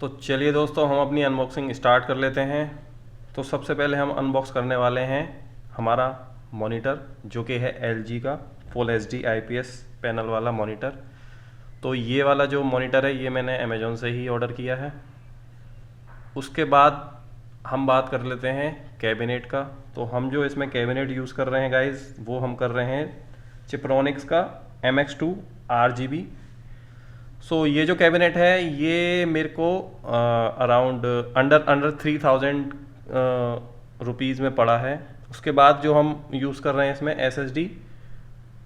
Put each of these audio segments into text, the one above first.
तो चलिए दोस्तों, हम अपनी अनबॉक्सिंग स्टार्ट कर लेते हैं। तो सबसे पहले हम अनबॉक्स करने वाले हैं हमारा मॉनिटर, जो कि है LG का फुल HD IPS पैनल वाला मॉनिटर। तो ये वाला जो मॉनिटर है ये मैंने अमेज़ॉन से ही ऑर्डर किया है। उसके बाद हम बात कर लेते हैं कैबिनेट का। तो हम जो इसमें कैबिनेट यूज़ कर रहे हैं गाइस, वो हम कर रहे हैं चिप्रोनिक्स का MX2 RGB। ये जो कैबिनेट है ये मेरे को अराउंड अंडर 3000 रुपीज़ में पड़ा है। उसके बाद जो हम यूज़ कर रहे हैं इसमें SSD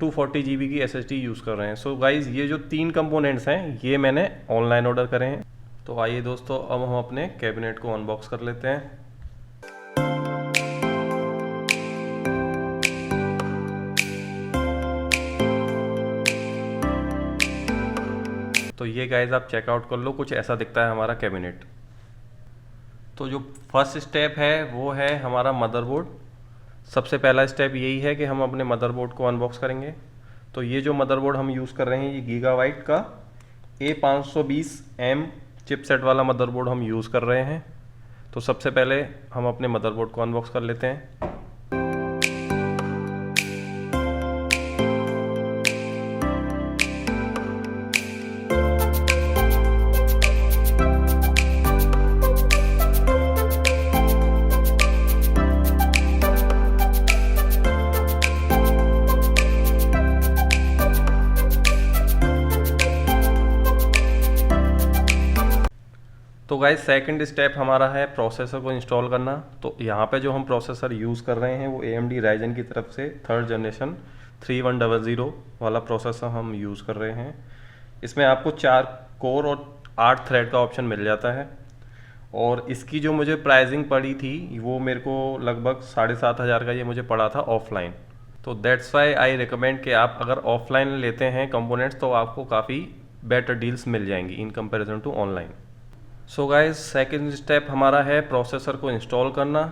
240 GB की SSD यूज़ कर रहे हैं। गाइज़, ये जो 3 कंपोनेंट्स हैं ये मैंने ऑनलाइन ऑर्डर करे हैं। तो आइए दोस्तों, अब हम अपने कैबिनेट को अनबॉक्स कर लेते हैं। तो ये गाइज़ आप चेकआउट कर लो, कुछ ऐसा दिखता है हमारा कैबिनेट। तो जो फर्स्ट स्टेप है वो है हमारा मदरबोर्ड। सबसे पहला स्टेप यही है कि हम अपने मदरबोर्ड को अनबॉक्स करेंगे। तो ये जो मदरबोर्ड हम यूज़ कर रहे हैं ये गीगाबाइट का A520M चिपसेट वाला मदरबोर्ड हम यूज़ कर रहे हैं। तो सबसे पहले हम अपने मदरबोर्ड को अनबॉक्स कर लेते हैं। तो गाइस, सेकंड स्टेप हमारा है प्रोसेसर को इंस्टॉल करना। तो यहाँ पे जो हम प्रोसेसर यूज़ कर रहे हैं वो AMD Ryzen की तरफ से 3rd जनरेशन 3100 वाला प्रोसेसर हम यूज़ कर रहे हैं। इसमें आपको 4 कोर और 8 थ्रेड का ऑप्शन मिल जाता है। और इसकी जो मुझे प्राइसिंग पड़ी थी वो मेरे को लगभग 7500 का ये मुझे पड़ा था ऑफलाइन। तो दैट्स वाई आई रिकमेंड कि आप अगर ऑफलाइन लेते हैं कंपोनेंट्स तो आपको काफ़ी बेटर डील्स मिल जाएंगी in comparison to online. So guys, second step हमारा है प्रोसेसर को इंस्टॉल करना।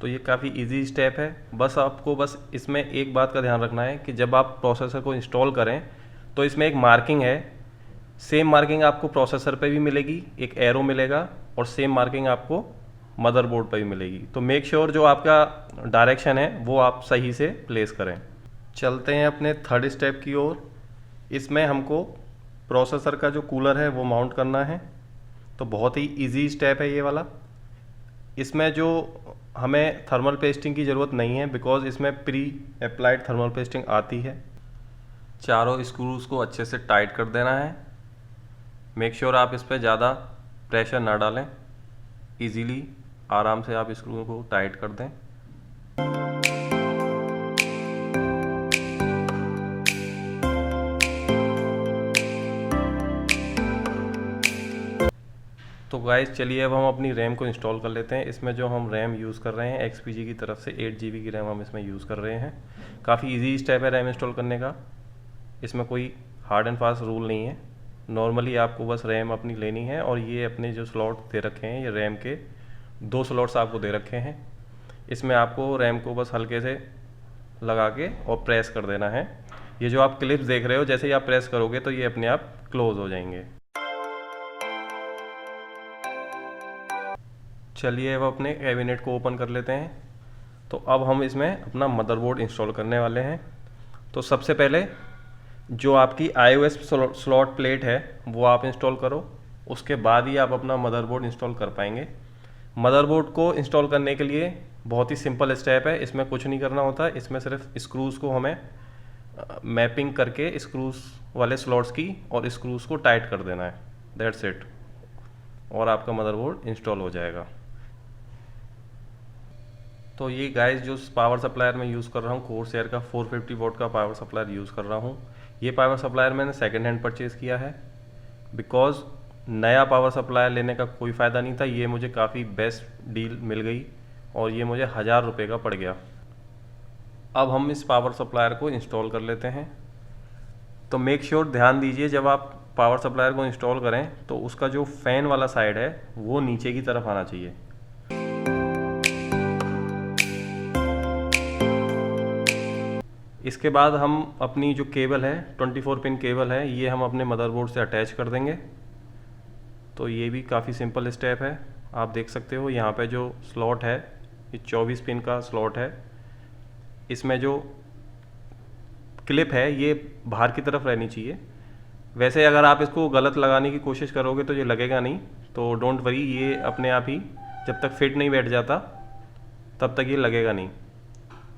तो ये काफ़ी इजी स्टेप है। बस इसमें एक बात का ध्यान रखना है कि जब आप प्रोसेसर को इंस्टॉल करें तो इसमें एक मार्किंग है। सेम मार्किंग आपको प्रोसेसर पे भी मिलेगी, एक एरो मिलेगा, और सेम मार्किंग आपको मदरबोर्ड पे भी मिलेगी। तो मेक श्योर जो आपका डायरेक्शन है वो आप सही से प्लेस करें। चलते हैं अपने थर्ड स्टेप की ओर। इसमें हमको प्रोसेसर का जो कूलर है वो माउंट करना है। तो बहुत ही इजी स्टेप है ये वाला। इसमें जो हमें थर्मल पेस्टिंग की ज़रूरत नहीं है, बिकॉज इसमें प्री अप्लाइड थर्मल पेस्टिंग आती है। चारों स्क्रूज़ को अच्छे से टाइट कर देना है। मेक श्योर आप इस पर ज़्यादा प्रेशर ना डालें, इजीली आराम से आप स्क्रू को टाइट कर दें। तो गाइस, चलिए अब हम अपनी रैम को इंस्टॉल कर लेते हैं। इसमें जो हम रैम यूज़ कर रहे हैं XPG की तरफ से 8 GB की रैम हम इसमें यूज़ कर रहे हैं। काफ़ी इजी स्टेप है रैम इंस्टॉल करने का। इसमें कोई हार्ड एंड फास्ट रूल नहीं है। नॉर्मली आपको बस रैम अपनी लेनी है, और ये अपने जो स्लॉट दे रखे हैं ये रैम के 2 स्लॉट्स आपको दे रखे हैं। इसमें आपको रैम को बस हल्के से लगा के और प्रेस कर देना है। ये जो आप क्लिप्स देख रहे हो, जैसे ही आप प्रेस करोगे तो ये अपने आप क्लोज हो जाएंगे। चलिए अब अपने कैबिनेट को ओपन कर लेते हैं। तो अब हम इसमें अपना मदरबोर्ड इंस्टॉल करने वाले हैं। तो सबसे पहले जो आपकी iOS स्लॉट प्लेट है वो आप इंस्टॉल करो, उसके बाद ही आप अपना मदरबोर्ड इंस्टॉल कर पाएंगे। मदरबोर्ड को इंस्टॉल करने के लिए बहुत ही सिंपल स्टेप है। इसमें कुछ नहीं करना होता। इसमें सिर्फ स्क्रूज़ को हमें मैपिंग करके स्क्रूज़ वाले स्लॉट्स की और स्क्रूज़ को टाइट कर देना है। दैट्स इट, और आपका मदरबोर्ड इंस्टॉल हो जाएगा। तो ये गाइस, जो पावर सप्लायर मैं यूज़ कर रहा हूँ कोरसैर का 450 वोट का पावर सप्लायर यूज़ कर रहा हूँ। ये पावर सप्लायर मैंने सेकंड हैंड परचेज़ किया है, बिकॉज़ नया पावर सप्लायर लेने का कोई फ़ायदा नहीं था। ये मुझे काफ़ी बेस्ट डील मिल गई और ये मुझे 1000 रुपये का पड़ गया। अब हम इस पावर सप्लायर को इंस्टॉल कर लेते हैं। तो मेक श्योर ध्यान दीजिए, जब आप पावर सप्लायर को इंस्टॉल करें तो उसका जो फ़ैन वाला साइड है वो नीचे की तरफ आना चाहिए। इसके बाद हम अपनी जो केबल है 24 पिन केबल है ये हम अपने मदरबोर्ड से अटैच कर देंगे। तो ये भी काफ़ी सिंपल स्टेप है। आप देख सकते हो यहाँ पे जो स्लॉट है ये 24 पिन का स्लॉट है। इसमें जो क्लिप है ये बाहर की तरफ रहनी चाहिए। वैसे अगर आप इसको गलत लगाने की कोशिश करोगे तो ये लगेगा नहीं, तो डोंट वरी, ये अपने आप ही जब तक फिट नहीं बैठ जाता तब तक ये लगेगा नहीं।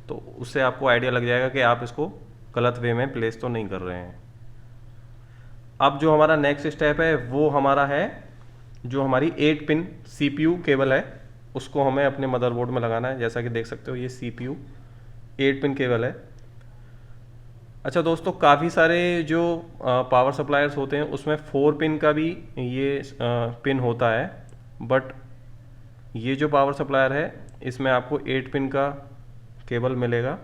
तो उससे आपको आइडिया लग जाएगा कि आप इसको गलत वे में प्लेस तो नहीं कर रहे हैं। अब जो हमारा नेक्स्ट स्टेप है वो हमारा है जो हमारी 8 पिन CPU केबल है, उसको हमें अपने मदरबोर्ड में लगाना है। जैसा कि देख सकते हो ये CPU 8 पिन केबल है। अच्छा दोस्तों, काफ़ी सारे जो पावर सप्लायर्स होते हैं उसमें 4 पिन का भी ये पिन होता है, बट ये जो पावर सप्लायर है इसमें आपको 8 पिन का केबल मिलेगा।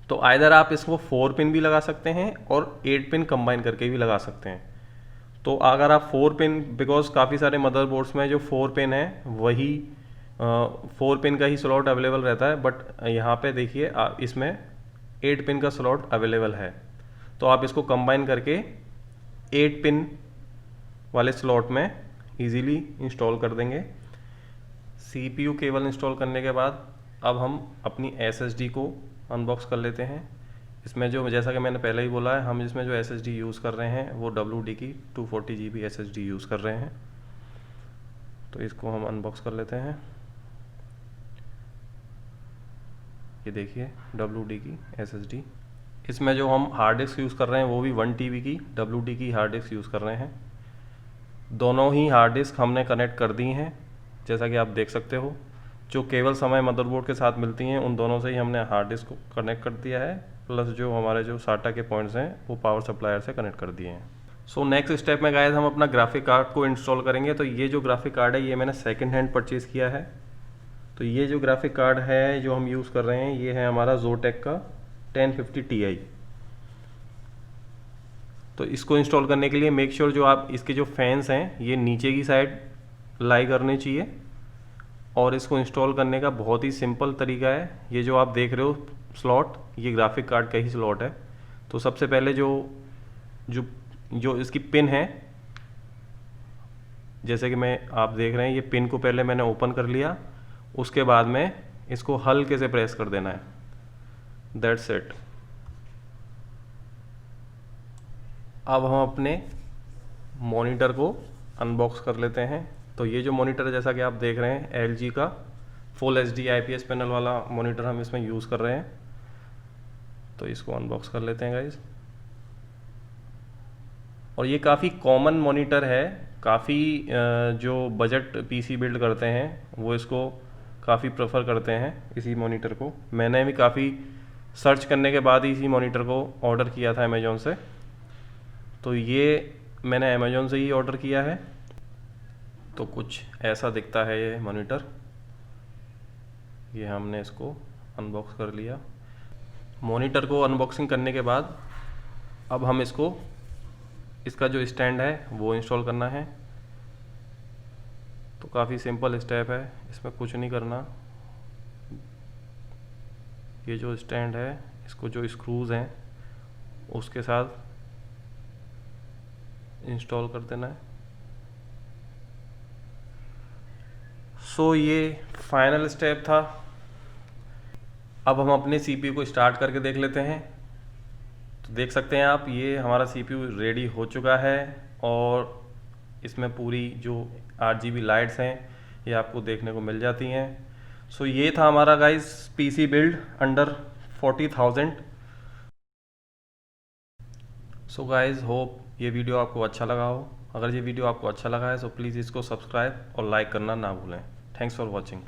तो आइदर आप इसको 4 पिन भी लगा सकते हैं और 8 पिन कंबाइन करके भी लगा सकते हैं। तो अगर आप 4 पिन, बिकॉज काफ़ी सारे मदरबोर्ड्स में जो 4 पिन है वही 4 पिन का ही स्लॉट अवेलेबल रहता है, बट यहाँ पे देखिए इसमें 8 पिन का स्लॉट अवेलेबल है। तो आप इसको कंबाइन करके 8 पिन वाले स्लॉट में इजीली इंस्टॉल कर देंगे। CPU केबल इंस्टॉल करने के बाद अब हम अपनी SSD को अनबॉक्स कर लेते हैं। इसमें जो, जैसा कि मैंने पहले ही बोला है, हम इसमें जो SSD यूज़ कर रहे हैं वो WD की 240 GB SSD यूज़ कर रहे हैं। तो इसको हम अनबॉक्स कर लेते हैं। ये देखिए WD की SSD। इसमें जो हम हार्ड डिस्क यूज़ कर रहे हैं वो भी 1 TB की WD की हार्ड डिस्क यूज़ कर रहे हैं। दोनों ही हार्ड डिस्क हमने कनेक्ट कर दी हैं, जैसा कि आप देख सकते हो। जो केबल्स हमें मदरबोर्ड के साथ मिलती हैं उन दोनों से ही हमने हार्ड डिस्क को कनेक्ट कर दिया है, प्लस जो हमारे जो SATA के पॉइंट्स हैं वो पावर सप्लायर से कनेक्ट कर दिए हैं। सो नेक्स्ट स्टेप में गाइस हम अपना ग्राफिक कार्ड को इंस्टॉल करेंगे। तो ये जो ग्राफिक कार्ड है ये मैंने सेकेंड हैंड परचेज़ किया है। तो ये जो ग्राफिक कार्ड है जो हम यूज़ कर रहे हैं ये है हमारा Zotac का 1050 Ti। तो इसको इंस्टॉल करने के लिए मेक श्योर जो आप इसके जो फैंस हैं ये नीचे की साइड लाई करने चाहिए। और इसको इंस्टॉल करने का बहुत ही सिंपल तरीका है। ये जो आप देख रहे हो स्लॉट, ये ग्राफिक कार्ड का ही स्लॉट है। तो सबसे पहले जो जो जो इसकी पिन है, जैसे कि आप देख रहे हैं, ये पिन को पहले मैंने ओपन कर लिया, उसके बाद में इसको हल्के से प्रेस कर देना है। That's it. अब हम अपने मॉनिटर को अनबॉक्स कर लेते हैं। तो ये जो मॉनिटर है जैसा कि आप देख रहे हैं LG का फुल HD IPS पैनल वाला मॉनिटर हम इसमें यूज़ कर रहे हैं। तो इसको अनबॉक्स कर लेते हैं गाइस। और ये काफ़ी कॉमन मॉनिटर है, काफ़ी जो बजट PC बिल्ड करते हैं वो इसको काफ़ी प्रेफर करते हैं इसी मॉनिटर को। मैंने भी काफ़ी सर्च करने के बाद ही इसी मॉनिटर को ऑर्डर किया था अमेज़ॉन से। तो ये मैंने अमेज़ॉन से ही ऑर्डर किया है। तो कुछ ऐसा दिखता है ये मॉनिटर। ये हमने इसको अनबॉक्स कर लिया। मॉनिटर को अनबॉक्सिंग करने के बाद अब हम इसका जो स्टैंड है वो इंस्टॉल करना है। तो काफ़ी सिंपल स्टेप है, इसमें कुछ नहीं करना। ये जो स्टैंड है इसको जो स्क्रूज़ हैं उसके साथ इंस्टॉल कर देना है। सो ये फाइनल स्टेप था। अब हम अपने CPU को स्टार्ट करके देख लेते हैं। तो देख सकते हैं आप, ये हमारा CPU रेडी हो चुका है और इसमें पूरी जो RGB लाइट्स हैं ये आपको देखने को मिल जाती हैं। सो ये था हमारा guys PC build under 40,000। So guys hope ये वीडियो आपको अच्छा लगा हो। अगर ये वीडियो आपको अच्छा लगा है तो प्लीज़ इसको सब्सक्राइब और लाइक करना ना भूलें। Thanks for watching.